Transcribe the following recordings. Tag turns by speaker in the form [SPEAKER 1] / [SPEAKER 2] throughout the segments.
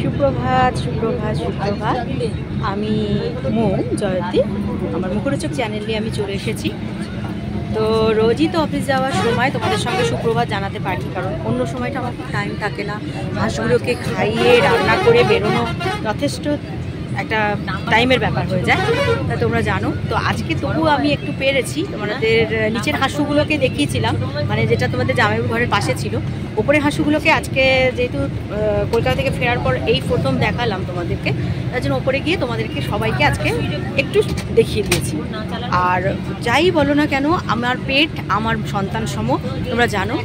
[SPEAKER 1] সুপ্রভাত সুপ্রভাত সুপ্রভাত। আমি জয়তী, আমার মুখরোচক চ্যানেল নিয়ে আমি চলে এসেছি। তো রোজই তো অফিস যাওয়ার সময় তোমাদের সঙ্গে সুপ্রভাত জানাতে পারি, কারণ অন্য সময়টা আমার টাইম থাকে না। হাঁসগুলোকে খাইয়ে রান্না করে বেরোনো যথেষ্ট একটা টাইমের ব্যাপার হয়ে যায়, তা তোমরা জানো। তো আজকে তবুও আমি একটু পেরেছি। তোমাদের নিচের হাঁসগুলোকে দেখিয়েছিলাম, মানে যেটা তোমাদের জামাইবাবু ঘরের পাশে ছিল। ওপরের হাঁসগুলোকে আজকে যেহেতু কলকাতা থেকে ফেরার পর এই প্রথম দেখালাম তোমাদেরকে, তার জন্য ওপরে গিয়ে তোমাদেরকে সবাইকে আজকে একটু দেখিয়ে দিয়েছি। আর যাই বলো না কেন, আমার পেট আমার সন্তান সম। তোমরা জানো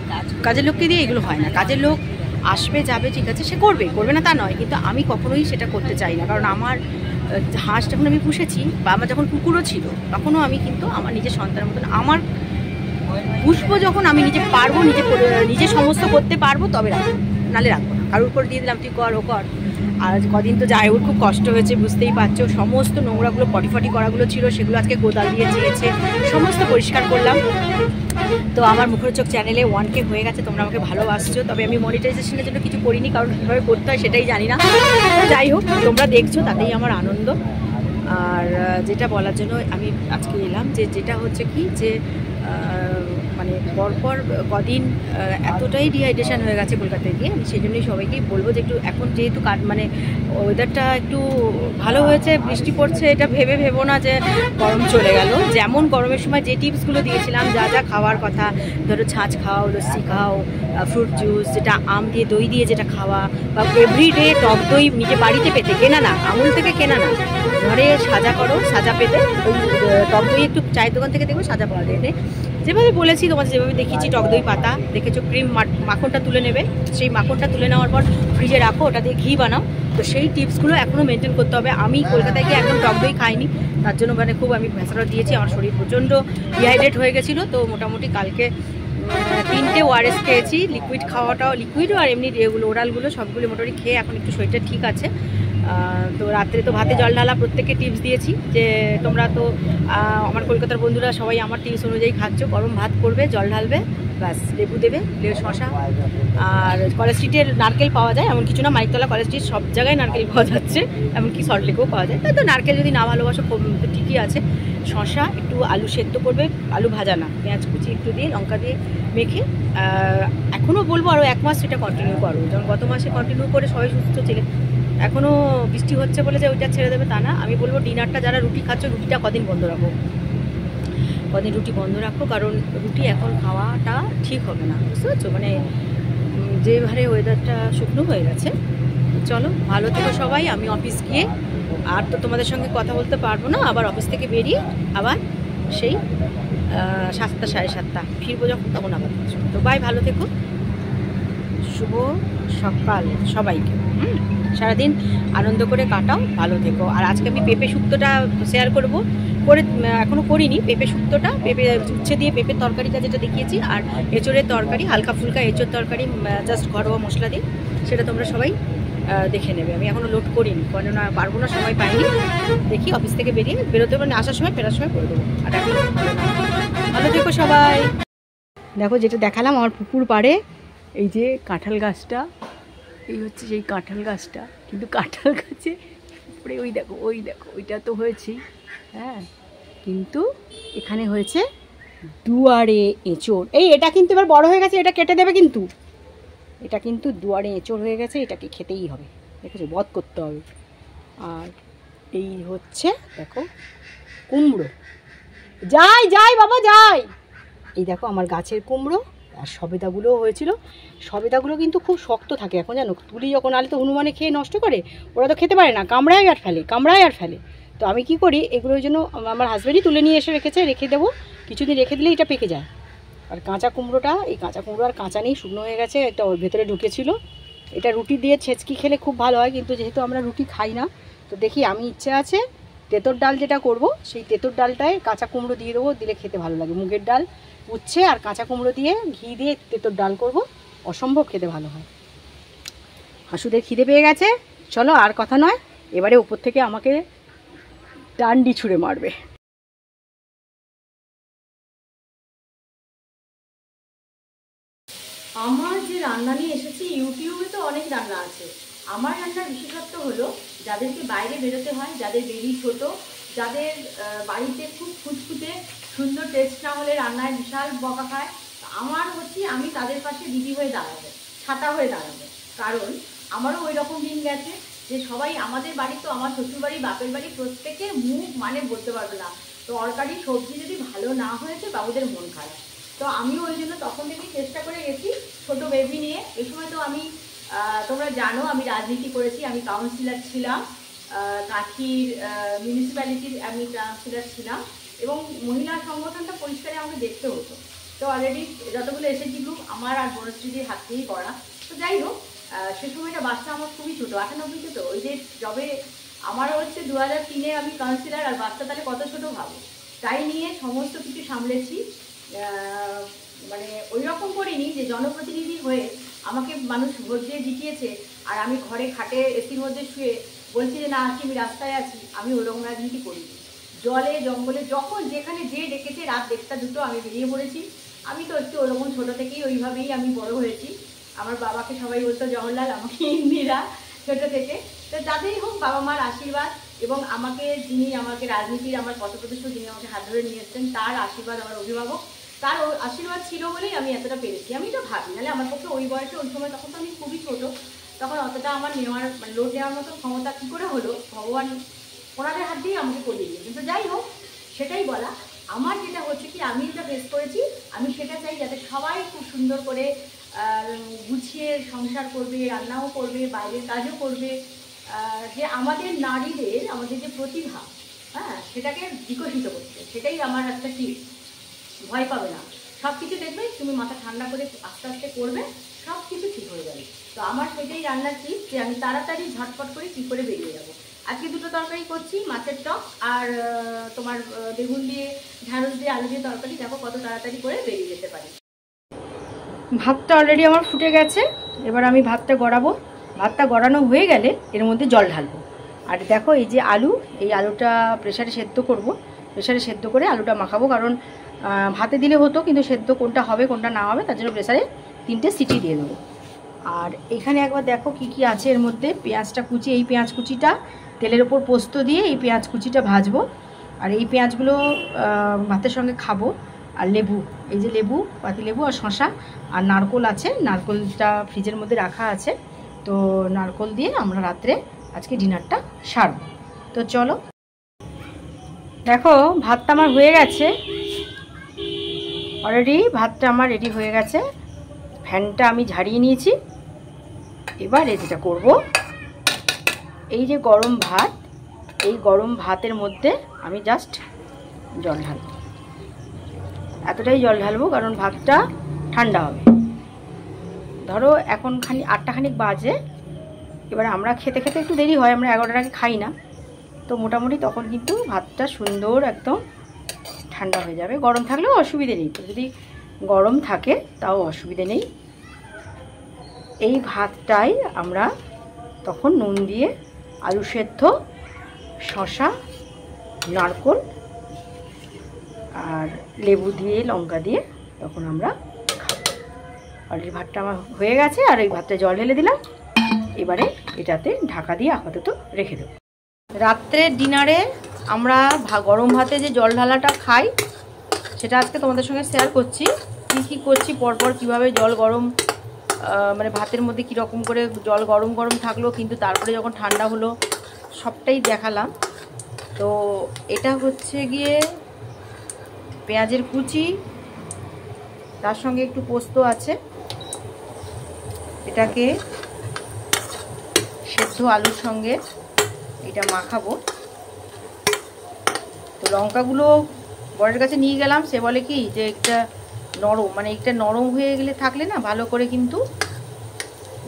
[SPEAKER 1] কাজের লোককে দিয়ে এগুলো হয় না। কাজের লোক আসবে যাবে, ঠিক আছে, সে করবে না তা নয়, কিন্তু আমি কখনোই সেটা করতে চাই না। কারণ আমার হাঁস যখন আমি পুষেছি বা আমার যখন কুকুরও ছিল, তখনও আমি কিন্তু আমার নিজের সন্তানের মতন আমার পুষবো। যখন আমি নিজে পারবো, নিজে সমস্ত করতে পারবো তবে রাখবো, নালে রাখবো না। কারোর উপর দিয়ে দিলাম তুই কর ও কর। আর কদিন তো যাই ওর খুব কষ্ট হয়েছে, বুঝতেই পারছো। সমস্ত নোংরাগুলো পটি করাগুলো ছিল, সেগুলো আজকে গোদাল দিয়ে চেয়েছে, সমস্ত পরিষ্কার করলাম। তো আমার মুখরোচক চ্যানেলে 1K হয়ে গেছে, তোমরা আমাকে ভালোবাসছো। তবে আমি মনিটাইজেশনের জন্য কিছু করিনি, কারণ কীভাবে করতে হয় সেটাই জানি না। যাই হোক, তোমরা দেখছো তাতেই আমার আনন্দ। আর যেটা বলার জন্য আমি আজকে এলাম, যেটা হচ্ছে কি, যে মানে পরপর কদিন এতটাই ডিহাইড্রেশন হয়ে গেছে কলকাতায় গিয়ে। আমি সেই জন্যই সবাইকেই বলবো যে একটু এখন যেহেতু মানে ওয়েদারটা একটু ভালো হয়েছে, বৃষ্টি পড়ছে, এটা ভেবো না যে গরম চলে গেল। যেমন গরমের সময় যে টিপসগুলো দিয়েছিলাম, যা খাওয়ার কথা, ধরো ছাঁচ খাও, লস্যি খাও, ফ্রুট জুস, যেটা আম দিয়ে দই দিয়ে যেটা খাওয়া, বা এভরিডে টক দই নিজে বাড়িতে পেতে, কেনা না, আমুল থেকে কেনা না, ঘরে সাজা করো, সাজা পেতে ওই টক দই একটু চায়ের দোকান থেকে দেখবে সাজা পাওয়া যায়। যেভাবে বলেছি তোমাদের, যেভাবে দেখিয়েছি, টক দই পাতা দেখেছো, ক্রিম মাখনটা তুলে নেবে, সেই মাখনটা তুলে নেওয়ার পর ফ্রিজে রাখো, ওটা দিয়ে ঘি বানাও। তো সেই টিপসগুলো এখনও মেনটেন করতে হবে। আমি কলকাতায় গিয়ে একদম টক দই খাইনি, তার জন্য মানে খুব আমি ভেসারা দিয়েছি। আমার শরীর প্রচণ্ড ডিহাইড্রেট হয়ে গেছিলো। তো মোটামুটি কালকে 3টে ওআরএস খেয়েছি, লিকুইড খাওয়াটাও, লিকুইডও আর এমনি এগুলো ওরালগুলো সবগুলো মোটামুটি খেয়ে এখন একটু শরীরটা ঠিক আছে। তো রাত্রে তো ভাতে জল ঢালা, প্রত্যেককে টিপস দিয়েছি যে তোমরা তো আমার কলকাতার বন্ধুরা সবাই আমার টিপস অনুযায়ী খাচ্ছ। গরম ভাত করবে, জল ঢালবে, ব্যাস, লেবু দেবে, শশা। আর কলেজ স্ট্রিটের নারকেল পাওয়া যায়, এমন কিছু না, মাইকতলা কলেজ স্ট্রিট সব জায়গায় নারকেল পাওয়া যাচ্ছে, এমনকি সল্টলেকেও পাওয়া যায়। তাই তো নারকেল যদি না ভালোবাসো তো ঠিকই আছে। শশা, একটু আলু সেদ্ধ করবে, আলু ভাজা না, পেঁয়াজ কুচি একটু দিয়ে, লঙ্কা দিয়ে মেখে, এখনও বলবো আরও 1 মাস সেটা কন্টিনিউ করো। যেমন গত মাসে কন্টিনিউ করে সবাই সুস্থ ছিলে, এখনও বৃষ্টি হচ্ছে বলে যে ওইটা ছেড়ে দেবে তা না। আমি বলবো ডিনারটা, যারা রুটি খাচ্ছ, রুটিটা কদিন বন্ধ রাখো, কদিন রুটি বন্ধ রাখো, কারণ রুটি এখন খাওয়াটা ঠিক হবে না, বুঝতে পারছো। মানে যেভাবে ওয়েদারটা শুকনো হয়ে গেছে। চলো, ভালো থেকো সবাই। আমি অফিস গিয়ে আর তো তোমাদের সঙ্গে কথা বলতে পারবো না, আবার অফিস থেকে বেরিয়ে আবার সেই 7টা 7:30 ফিরবো যখন, তখন আবার। তো বাই, ভালো থেকো, শুভ সকাল সবাইকে। সারাদিন আনন্দ করে কাটাও, ভালো থেকো। আর আজকে আমি পেঁপে শুক্তোটা শেয়ার করবো, এখনও করিনি। পেঁপে শুক্তোটা, পেঁপে উচ্ছে দিয়ে পেঁপের তরকারিটা যেটা দেখিয়েছি, আর এঁচোড়ের তরকারি, হালকা ফুলকা এঁচোড় তরকারি, জাস্ট ঘরোয়া মশলা দিয়ে, সেটা তোমরা সবাই দেখে নেবে। আমি এখনও লোড করিনি, কেননা পারবো না, সময় পাইনি। দেখি অফিস থেকে বেরোতে পারে, আসার সময় ফেরার সময় করে দেবো। আর এখন ভালো থেকো সবাই। দেখো, যেটা দেখালাম আমার পুকুর পাড়ে, এই যে কাঁঠাল গাছটা, এই হচ্ছে সেই কাঁঠাল গাছটা। কিন্তু কাঁঠাল গাছে উপরে ওই দেখো ওইটা তো হয়েছেই, হ্যাঁ, কিন্তু এখানে হয়েছে দুয়ারে এঁচোড়। এটা কিন্তু এবার বড় হয়ে গেছে, এটা কেটে দেবে, কিন্তু এটা কিন্তু দুয়ারে এঁচোড় হয়ে গেছে, এটাকে খেতেই হবে, দেখেছো, বধ করতে হবে। আর এই হচ্ছে দেখো কুমড়ো, যাই বাবা যাই। এই দেখো আমার গাছের কুমড়ো। আর সবেদাগুলোও হয়েছিল, সবেদাগুলো কিন্তু খুব শক্ত থাকে এখন, জানো, তুলি যখন আলে তো হনুমানে খেয়ে নষ্ট করে, ওরা তো খেতে পারে না, কামড়ায় আর ফেলে। তো আমি কি করি, এগুলোর জন্য আমার হাজব্যান্ডই তুলে নিয়ে এসে রেখে দেবো, কিছুদিন রেখে দিলে এটা পেকে যায়। আর কাঁচা কুমড়োটা, এই কাঁচা কুমড়ো আর কাঁচা নেই, শুকনো হয়ে গেছে, একটা ওর ভেতরে ঢুকেছিল। এটা রুটি দিয়ে ছেঁচকি খেলে খুব ভালো হয়, কিন্তু যেহেতু আমরা রুটি খাই না, তো দেখি, আমি ইচ্ছে আছে তেঁতোর ডাল যেটা করব, সেই তেঁতোর ডালটায় কাঁচা কুমড়ো দিয়ে দেবো, দিলে খেতে ভালো লাগে। মুগের ডাল, উচ্ছে আর কাঁচা কুমড়ো দিয়ে ঘি দিয়ে তেঁতোর ডাল করব, অসম্ভব খেতে ভালো হয়। হাসুদের খিদে পেয়ে গেছে, চলো আর কথা নয়, এবারে উপর থেকে আমাকে ডান্ডি ছুঁড়ে মারবে। আমার যে রান্না নিয়ে এসেছি, ইউটিউবে তো অনেক রান্না আছে, আমার রান্নার বিশেষত্ব হলো যাদেরকে বাইরে বেরোতে হয়, যাদের বেবি ছোট, যাদের বাড়িতে খুব খুঁতখুঁতে সুন্দর টেস্ট না হলে রান্নায় বিশাল বকা খায়, আমার হচ্ছে আমি তাদের পাশে দিদি হয়ে দাঁড়াবো, ছাতা হয়ে দাঁড়াবো। কারণ আমারও ওই রকম দিন গেছে যে সবাই আমাদের বাড়ি তো আমার শ্বশুরবাড়ি বাপের বাড়ি প্রত্যেকের মুখ মানে বলতে পারবে না, তরকারি সবজি যদি ভালো না হয়েছে বাবুদের মন খারাপ। তো আমিও ওই জন্য তখন থেকেই চেষ্টা করে গেছি ছোট বেবি নিয়ে। এই সময় তো আমি তোমরা জানো আমি রাজনীতি করেছি, আমি কাউন্সিলর ছিলাম, কাঁথির মিউনিসিপ্যালিটির আমি কাউন্সিলর ছিলাম, এবং মহিলা সংগঠনটা পরিষ্কারে আমাকে দেখতে হতো। তো অলরেডি যতগুলো এসএসজি গ্রুপ আমার আর বনশ্রীদের হাত দিয়েই করা। তো যাই হোক, সে সময়টা বাচ্চা আমার খুবই ছোটো, 98তে, তো ওই যে যবে আমার হচ্ছে 2003-এ আমি কাউন্সিলর, আর বাচ্চা তাহলে কত ছোটো ভাবো। তাই নিয়ে সমস্ত কিছু সামলেছি, মানে ওই রকম করিনি যে জনপ্রতিনিধি হয়ে আমাকে মানুষ ভোট দিয়ে জিতিয়েছে আর আমি ঘরে খাটে এসির মধ্যে শুয়ে বলছি যে না আজকে আমি রাস্তায় আছি। আমি ওরকম রাজনীতি করিনি। জলে জঙ্গলে যখন যেখানে যে ডেকেছে রাত 1টা 2টো আমি বেরিয়ে পড়েছি। আমি তো একটু ওরকম ছোটো থেকেই ওইভাবেই আমি বড় হয়েছি। আমার বাবাকে সবাই বলতো জওহরলাল, আমাকে ইন্দিরা, ছোটো থেকে। তো যাদেরই হোক বাবা মার আশীর্বাদ এবং আমাকে যিনি আমাকে রাজনীতির আমার পথপ্রদর্শক, যিনি আমাকে হাত ধরে নিয়ে এসছেন, তার আশীর্বাদ, আমার অভিভাবক, তার আশীর্বাদ ছিল বলেই আমি এতটা পেরেছি। আমি তো ভাবি, নাহলে আমার পক্ষে ওই বয়সে, ওই সময় তখন তো আমি খুবই ছোটো, তখন অতটা আমার নেওয়ার মানে লোড নেওয়ার মতো ক্ষমতা কী করে হলো, ভগবান ওনাদের হাত দিয়েই আমাকে করিয়ে দিই। কিন্তু যাই হোক, সেটাই বলা। আমার যেটা হচ্ছে কি, আমি যেটা ফেস করেছি, আমি সেটা চাই যাতে সবাই খুব সুন্দর করে গুছিয়ে সংসার করবে, রান্নাও করবে, বাইরের কাজও করবে, যে আমাদের নারীদের, আমাদের যে প্রতিভা, হ্যাঁ, সেটাকে বিকশিত করতে। সেটাই আমার একটা টিপস। ভয় পাবে না, সব কিছু দেখবে, তুমি মাথা ঠান্ডা করে আস্তে আস্তে করবে, সব কিছু ঠিক হয়ে যাবে। তো আমার সেটাই রান্নার টিপস, যে আমি তাড়াতাড়ি ঝটপট করে কী করে বেরিয়ে যাবো। আজকে 2টো তরকারি করছি, মাছের টক আর তোমার বেগুন দিয়ে, ঢ্যাঁড়স দিয়ে, আলু দিয়ে তরকারি। দেখো কত তাড়াতাড়ি করে বেরিয়ে যেতে পারি। ভাতটা অলরেডি আমার ফুটে গেছে, এবার আমি ভাতটা গড়াবো। ভাতটা গড়ানো হয়ে গেলে এর মধ্যে জল ঢালবো। আর দেখো এই যে আলু, এই আলুটা প্রেসারে সেদ্ধ করব। প্রেসারে সেদ্ধ করে আলুটা মাখাবো, কারণ ভাতে দিলে হতো, কিন্তু সেদ্ধ কোনটা হবে কোনটা না হবে তার জন্য প্রেসারে 3টে সিটি দিয়ে দেবো। আর এখানে একবার দেখো কি কি আছে এর মধ্যে। পেঁয়াজটা কুচি, এই পেঁয়াজ কুচিটা তেলের ওপর পোস্ত দিয়ে এই পেঁয়াজ কুচিটা ভাজবো। আর এই পেঁয়াজগুলো ভাতের সঙ্গে খাবো। আর লেবু, এই যে লেবু, পাতি লেবু আর শসা, আর নারকোল আছে, নারকোলটা ফ্রিজের মধ্যে রাখা আছে। তো নারকোল দিয়ে আমরা রাত্রে আজকে ডিনারটা সারব। তো চলো, দেখো ভাতটা আমার হয়ে গেছে অলরেডি, ভাতটা আমার রেডি হয়ে গেছে। ফ্যানটা আমি ঝাড়িয়ে নিয়েছি। এবার যেটা করব, এই যে গরম ভাত, এই গরম ভাতের মধ্যে আমি জাস্ট জল ঢালবো। এতটাই জল ঢালবো কারণ ভাতটা ঠান্ডা হবে। ধরো এখন 8টা খানিক বাজে। এবার আমরা খেতে খেতে একটু দেরি হয়, আমরা 11টার আগে খাই না। তো মোটামুটি তখন কিন্তু ভাতটা সুন্দর একদম ঠান্ডা হয়ে যাবে। গরম থাকলেও অসুবিধে নেই, তো যদি গরম থাকে তাও অসুবিধে নেই। এই ভাতটাই আমরা তখন নুন দিয়ে, আলু সেদ্ধ, শসা, নারকোল আর লেবু দিয়ে, লঙ্কা দিয়ে তখন আমরা খাবো। অলরেডি ভাতটা আমার হয়ে গেছে, আর এই ভাতটা জল ঢেলে দিলাম। এবারে এটাতে ঢাকা দিয়ে আপাতত রেখে দেবো। রাত্রের ডিনারে আমরা গরম ভাতে যে জল ঢালাটা খাই, সেটা আজকে তোমাদের সঙ্গে শেয়ার করছি। কী করছি পরপর, কীভাবে জল গরম, মানে ভাতের মধ্যে কীরকম করে জল গরম গরম থাকলো, কিন্তু তারপরে যখন ঠান্ডা হলো, সবটাই দেখালাম। তো এটা হচ্ছে গিয়ে পেঁয়াজের কুচি, তার সঙ্গে একটু পোস্ত আছে, এটাকে সেদ্ধ আলুর সঙ্গে এটা মাখাবো। তো লঙ্কাগুলো বরের কাছে নিয়ে গেলাম, সে বলে কি যে একটা নরম, মানে একটা নরম হয়ে গেলে থাকলে না ভালো করে কিন্তু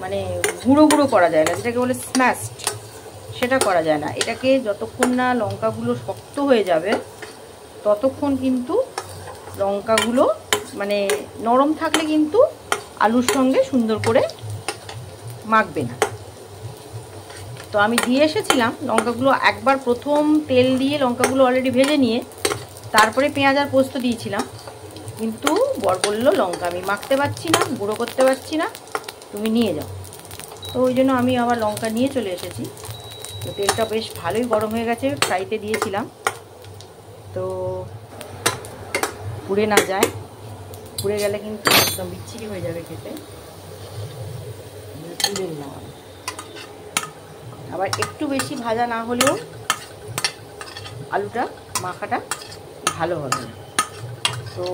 [SPEAKER 1] মানে গুঁড়ো গুঁড়ো করা যায় না, যেটাকে বলে স্ম্যাশড, সেটা করা যায় না। এটাকে যতক্ষণ না লঙ্কাগুলো শক্ত হয়ে যাবে ততক্ষণ কিন্তু লঙ্কাগুলো মানে নরম থাকলে কিন্তু আলুর সঙ্গে সুন্দর করে মাখবে না। তো আমি দিয়ে এসেছিলাম লঙ্কাগুলো একবার, প্রথম তেল দিয়ে লঙ্কাগুলো অলরেডি ভেজে নিয়ে তারপরে পেঁয়াজ আর পোস্ত দিয়েছিলাম, কিন্তু বর বলল লঙ্কা আমি মাখতে পারছি না, গুঁড়ো করতে পারছি না, তুমি নিয়ে যাও। তো ওই জন্য আমি আবার লঙ্কা নিয়ে চলে এসেছি। তো তেলটা বেশ ভালোই গরম হয়ে গেছে, ফ্রাইতে দিয়েছিলাম তো পুড়ে না যায়, পুড়ে গেলে কিন্তু একদম বিচ্ছিরি হয়ে যাবে খেতে। তুলে নিলাম আবার একটু বেশি ভাজা না হলেও আলুটা মাখাটা ভালো হবে। তো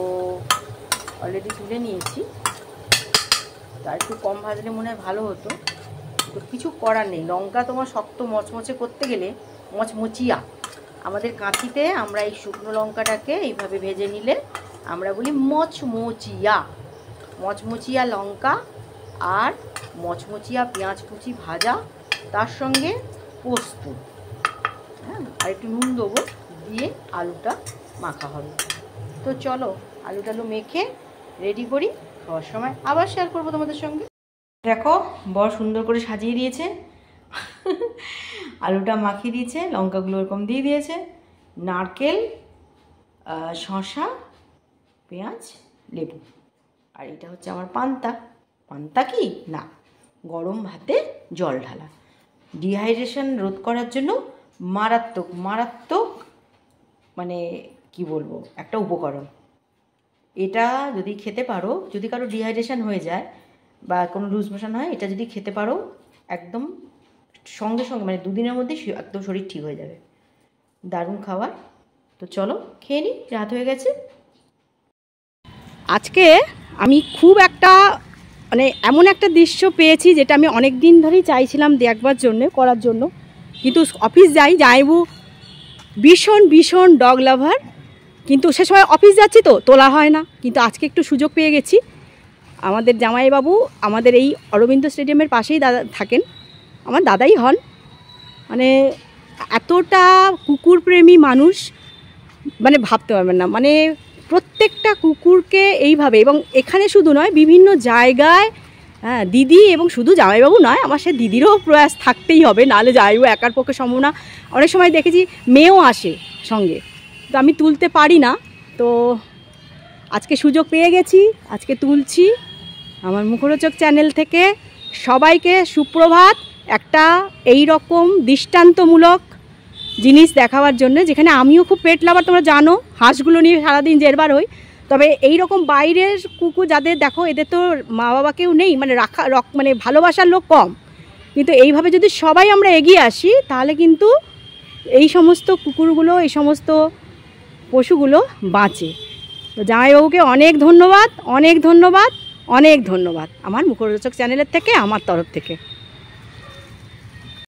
[SPEAKER 1] অলরেডি তুলে নিয়েছি, তার একটু কম ভাজলে মনে হয় ভালো হতো, তো কিছু করার নেই। লঙ্কা তোমার শক্ত মচমচে করতে গেলে মচমচিয়া, আমাদের কাঁচিতে আমরা এই শুকনো লঙ্কাটাকে এইভাবে ভেজে নিলে আমরা বলি মচমচিয়া। মচমচিয়া লঙ্কা আর মচমচিয়া পেঁয়াজ কুচি ভাজা, তার সঙ্গে পোস্ত, হ্যাঁ, আর একটু নুন দেবো, দিয়ে আলুটা মাখা হবে। তো চলো আলু টালু মেখে রেডি করি, খাওয়ার সময় আবার শেয়ার করবো তোমাদের সঙ্গে। দেখো বড় সুন্দর করে সাজিয়ে দিয়েছে, আলুটা মাখিয়ে দিয়েছে, লঙ্কাগুলো এরকম দিয়ে দিয়েছে, নারকেল, শসা, পেঁয়াজ, লেবু, আর এটা হচ্ছে আমার পান্তা। পান্তা কি না, গরম ভাতে জল ঢালা, ডিহাইড্রেশন রোধ করার জন্য মারাত্মক মারাত্মক, মানে কি বলবো, একটা উপকরণ। এটা যদি খেতে পারো, যদি কারো ডিহাইড্রেশন হয়ে যায় বা কোনো লুজ মোশন হয়, এটা যদি খেতে পারো একদম সঙ্গে সঙ্গে, মানে দুদিনের মধ্যেই একদম শরীর ঠিক হয়ে যাবে। দারুণ খাবার। তো চলো খেয়ে নিই, রাত হয়ে গেছে। আজকে আমি খুব একটা মানে এমন একটা দৃশ্য পেয়েছি যেটা আমি অনেক দিন ধরেই চাইছিলাম দেখবার জন্য, করার জন্য, কিন্তু অফিস যাই, যাইবু ভীষণ ভীষণ ডগ লাভার, কিন্তু সে সময় অফিস যাচ্ছি তো তোলা হয় না। কিন্তু আজকে একটু সুযোগ পেয়ে গেছি। আমাদের জামাইবাবু আমাদের এই অরবিন্দ স্টেডিয়ামের পাশেই দাদা থাকেন, আমার দাদাই হন, মানে এতটা কুকুরপ্রেমী মানুষ মানে ভাবতে পারবেন না। মানে প্রত্যেকটা কুকুরকে এইভাবে, এবং এখানে শুধু নয় বিভিন্ন জায়গায়, হ্যাঁ, দিদি এবং শুধু জামাইবাবু নয়, আমার সে দিদিরও প্রয়াস থাকতেই হবে, নাহলে জামাইবাবু একার পক্ষে সম্ভব না। অনেক সময় দেখেছি মেয়েও আসে সঙ্গে, তো আমি তুলতে পারি না। তো আজকে সুযোগ পেয়ে গেছি, আজকে তুলছি। আমার মুখরোচক চ্যানেল থেকে সবাইকে সুপ্রভাত। একটা এই রকম দৃষ্টান্তমূলক জিনিস দেখাবার জন্য, যেখানে আমিও খুব পেট লাভার, তোমরা জানো, হাঁসগুলো নিয়ে সারাদিন জেরবার হই। তবে এই রকম বাইরের কুকুর যাদের দেখো, এদের তো মা বাবা কেউ নেই, মানে মানে ভালোবাসার লোক কম, কিন্তু এইভাবে যদি সবাই আমরা এগিয়ে আসি তাহলে কিন্তু এই সমস্ত কুকুরগুলো, এই সমস্ত পশুগুলো বাঁচে। তো জামাইবাবুকে অনেক ধন্যবাদ, অনেক ধন্যবাদ, অনেক ধন্যবাদ আমার মুখরোচক চ্যানেলের থেকে, আমার তরফ থেকে।